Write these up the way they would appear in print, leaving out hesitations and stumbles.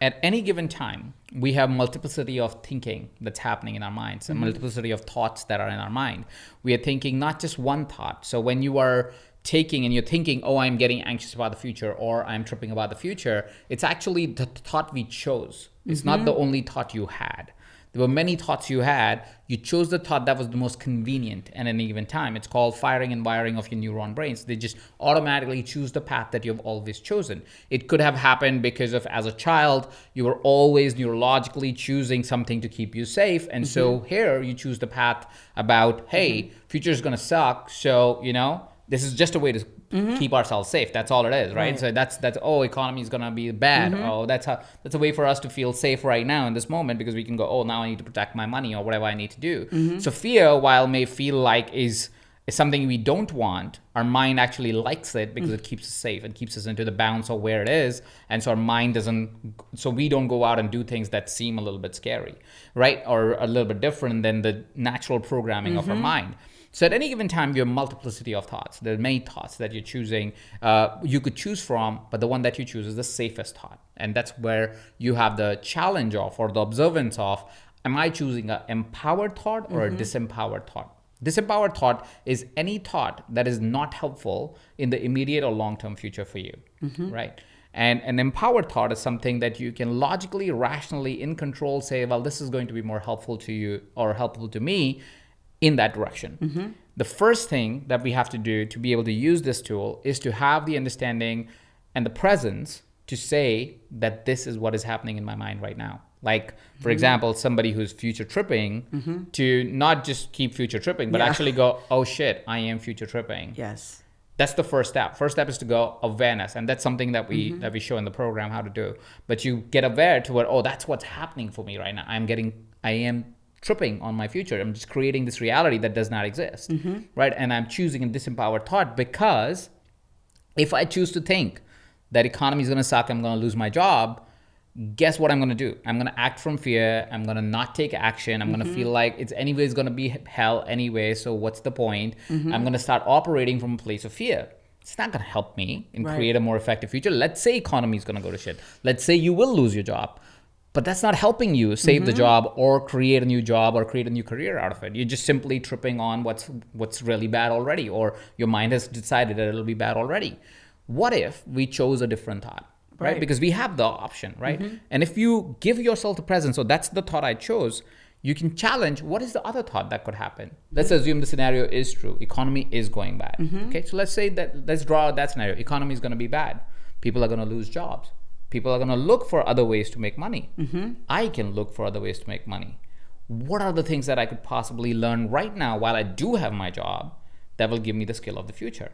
at any given time, we have multiplicity of thinking that's happening in our minds, a multiplicity of thoughts that are in our mind. We are thinking not just one thought. So when you are taking and you're thinking, oh, I'm getting anxious about the future, or I'm tripping about the future, it's actually the thought we chose. It's not the only thought you had. There were many thoughts you had. You chose the thought that was the most convenient at any given time. It's called firing and wiring of your neuron brains. They just automatically choose the path that you've always chosen. It could have happened because of, as a child, you were always neurologically choosing something to keep you safe. And so here you choose the path about, hey, future is going to suck. So, this is just a way to keep ourselves safe. That's all it is, right? So that's economy is gonna be bad. Oh, that's a way for us to feel safe right now in this moment, because we can go, oh, now I need to protect my money or whatever I need to do. So fear, while may feel like is something we don't want, our mind actually likes it because it keeps us safe and keeps us into the bounds of where it is. And so our mind so we don't go out and do things that seem a little bit scary, right? Or a little bit different than the natural programming of our mind. So at any given time, you have multiplicity of thoughts. There are many thoughts that you're choosing, you could choose from, but the one that you choose is the safest thought. And that's where you have the challenge of, or the observance of, am I choosing an empowered thought or a disempowered thought? Disempowered thought is any thought that is not helpful in the immediate or long-term future for you, right? And an empowered thought is something that you can logically, rationally, in control say, well, this is going to be more helpful to you or helpful to me in that direction. The first thing that we have to do to be able to use this tool is to have the understanding and the presence to say that this is what is happening in my mind right now. Like, for example, somebody who's future tripping, to not just keep future tripping, but actually go, oh shit, I am future tripping. Yes. That's the first step. First step is to go awareness. And that's something that we show in the program how to do. But you get aware to what, oh, that's what's happening for me right now. I am tripping on my future. I'm just creating this reality that does not exist, right? And I'm choosing a disempowered thought, because if I choose to think that economy is going to suck, I'm going to lose my job, guess what I'm going to do? I'm going to act from fear. I'm going to not take action. I'm going to feel like it's anyways going to be hell anyway, so what's the point? I'm going to start operating from a place of fear. It's not going to help me and create a more effective future. Let's say economy is going to go to shit. Let's say you will lose your job. But that's not helping you save the job or create a new job or create a new career out of it. You're just simply tripping on what's really bad already, or your mind has decided that it'll be bad already. What if we chose a different thought, right? Because we have the option, right? And if you give yourself the presence, so that's the thought I chose, you can challenge, what is the other thought that could happen? Let's assume the scenario is true. Economy is going bad. Okay, so let's draw out that scenario. Economy is going to be bad. People are going to lose jobs. People are going to look for other ways to make money. I can look for other ways to make money. What are the things that I could possibly learn right now while I do have my job that will give me the skill of the future?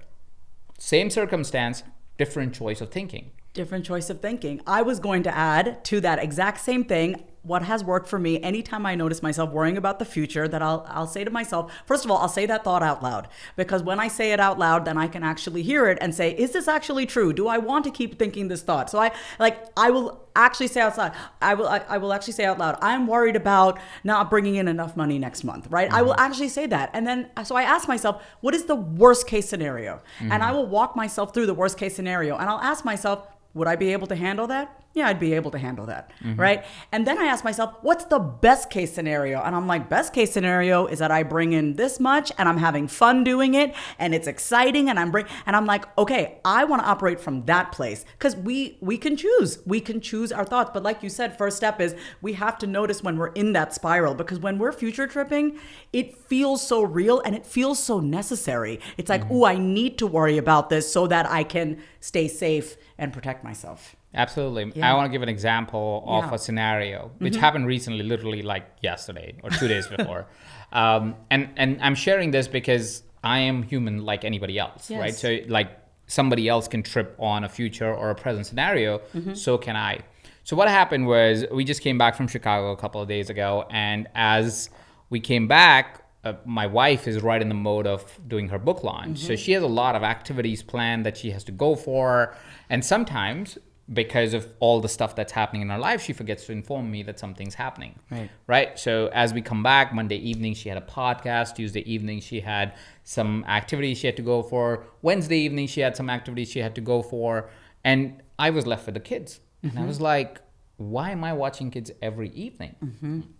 Same circumstance, different choice of thinking. Different choice of thinking. I was going to add to that exact same thing. What has worked for me, anytime I notice myself worrying about the future, that I'll say to myself, first of all, I'll say that thought out loud, because when I say it out loud, then I can actually hear it and say, is this actually true? Do I want to keep thinking this thought? So I will actually say outside, I will actually say out loud, I'm worried about not bringing in enough money next month, right? I will actually say that. And then, so I ask myself, what is the worst case scenario? And I will walk myself through the worst case scenario. And I'll ask myself, would I be able to handle that? Yeah, I'd be able to handle that, right? And then I ask myself, what's the best case scenario? And I'm like, best case scenario is that I bring in this much and I'm having fun doing it and it's exciting and I'm like, okay, I want to operate from that place, because we can choose our thoughts. But like you said, first step is we have to notice when we're in that spiral, because when we're future tripping, it feels so real and it feels so necessary. It's like, oh, I need to worry about this so that I can stay safe and protect myself. Absolutely. Yeah. I want to give an example of a scenario which happened recently, literally like yesterday or 2 days before. And I'm sharing this because I am human like anybody else, right? So like somebody else can trip on a future or a present scenario, so can I. So what happened was we just came back from Chicago a couple of days ago, and as we came back, my wife is right in the mode of doing her book launch. So she has a lot of activities planned that she has to go for. And sometimes, because of all the stuff that's happening in her life, she forgets to inform me that something's happening. Right? So as we come back, Monday evening, she had a podcast. Tuesday evening, she had some activities she had to go for. Wednesday evening, she had some activities she had to go for. And I was left with the kids. And I was like, why am I watching kids every evening?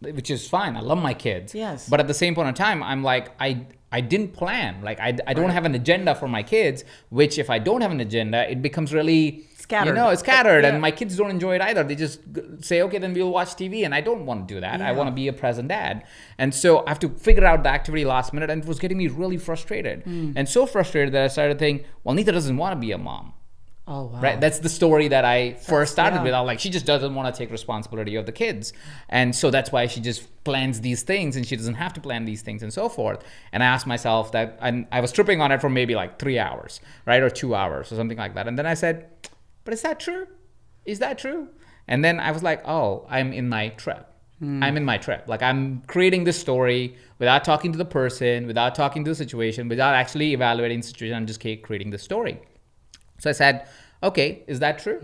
Which is fine. I love my kids. Yes. But at the same point in time, I'm like, I didn't plan. Like, I don't have an agenda for my kids, which if I don't have an agenda, it becomes really scattered. It's scattered, Yeah. and my kids don't enjoy it either. They just say, okay, then we'll watch TV, and I don't want to do that. I Yeah. want to be a present dad. And so I have to figure out the activity last minute, and it was getting me really frustrated. And so frustrated that I started thinking, well, Nita doesn't want to be a mom. Oh, wow. Right, that's the story that I first started yeah. with. I was like, she just doesn't want to take responsibility of the kids, and so that's why she just plans these things, and she doesn't have to plan these things, and so forth. And I asked myself that, and I was tripping on it for maybe like 3 hours, right, or 2 hours, or something like that. And then I said, but is that true? Is that true? And then I was like, oh, I'm in my trip. I'm in my trip. Like, I'm creating this story without talking to the person, without talking to the situation, without actually evaluating the situation. I'm just creating the story. So I said, okay, is that true?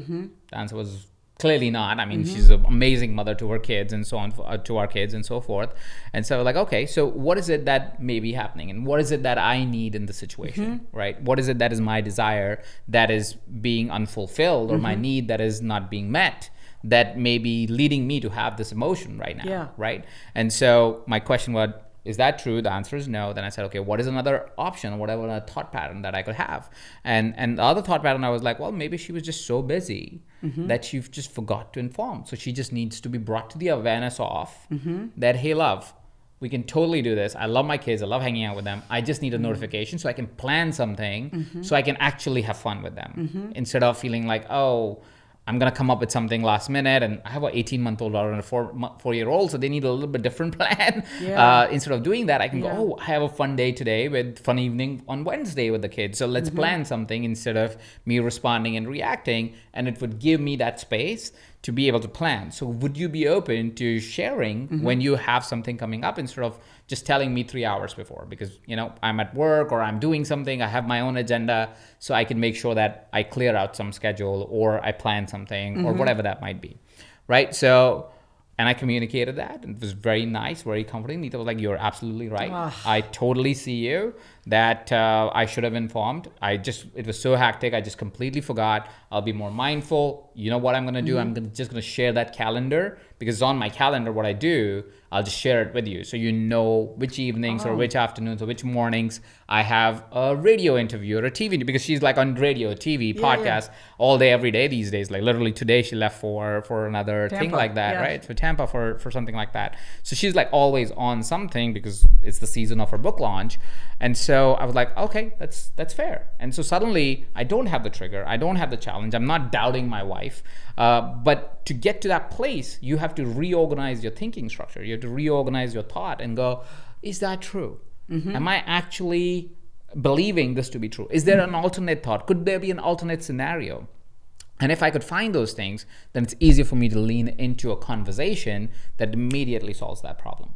The answer was clearly not. I mean, she's an amazing mother to her kids and so on, to our kids and so forth. And so like, okay, so what is it that may be happening? And what is it that I need in the situation, right? What is it that is my desire that is being unfulfilled, or my need that is not being met, that may be leading me to have this emotion right now, Yeah. right? And so my question was, is that true? The answer is no. Then I said, okay, what is another option, or whatever a thought pattern that I could have? And the other thought pattern, I was like, well, maybe she was just so busy that she just forgot to inform. So she just needs to be brought to the awareness of that, hey, love, we can totally do this. I love my kids. I love hanging out with them. I just need a notification so I can plan something so I can actually have fun with them, instead of feeling like, oh, I'm going to come up with something last minute, and I have an 18-month-old daughter and a 4-year-old, so they need a little bit different plan. Yeah. Instead of doing that, I can Yeah. go, oh, I have a fun day today with fun evening on Wednesday with the kids. So let's plan something instead of me responding and reacting, and it would give me that space to be able to plan. So would you be open to sharing when you have something coming up, instead of just telling me 3 hours before? Because, I'm at work or I'm doing something, I have my own agenda, so I can make sure that I clear out some schedule, or I plan something, or whatever that might be, right? So, and I communicated that, and it was very nice, very comforting. Nita was like, you're absolutely right. I totally see you, that I should have informed. It was so hectic, I just completely forgot. I'll be more mindful. You know what I'm gonna do? I'm just gonna share that calendar, because it's on my calendar what I do. I'll just share it with you, so you know which evenings or which afternoons or which mornings I have a radio interview or a TV, because she's like on radio, TV, podcast all day, every day these days. Like literally today she left for another thing like that, right? For Tampa for something like that. So she's like always on something, because it's the season of her book launch. And so I was like, okay, that's fair. And so suddenly I don't have the trigger, I don't have the challenge, I'm not doubting my wife. But to get to that place, you have to reorganize your thinking structure. You have to reorganize your thought and go, is that true? Am I actually believing this to be true? Is there an alternate thought? Could there be an alternate scenario? And if I could find those things, then it's easier for me to lean into a conversation that immediately solves that problem.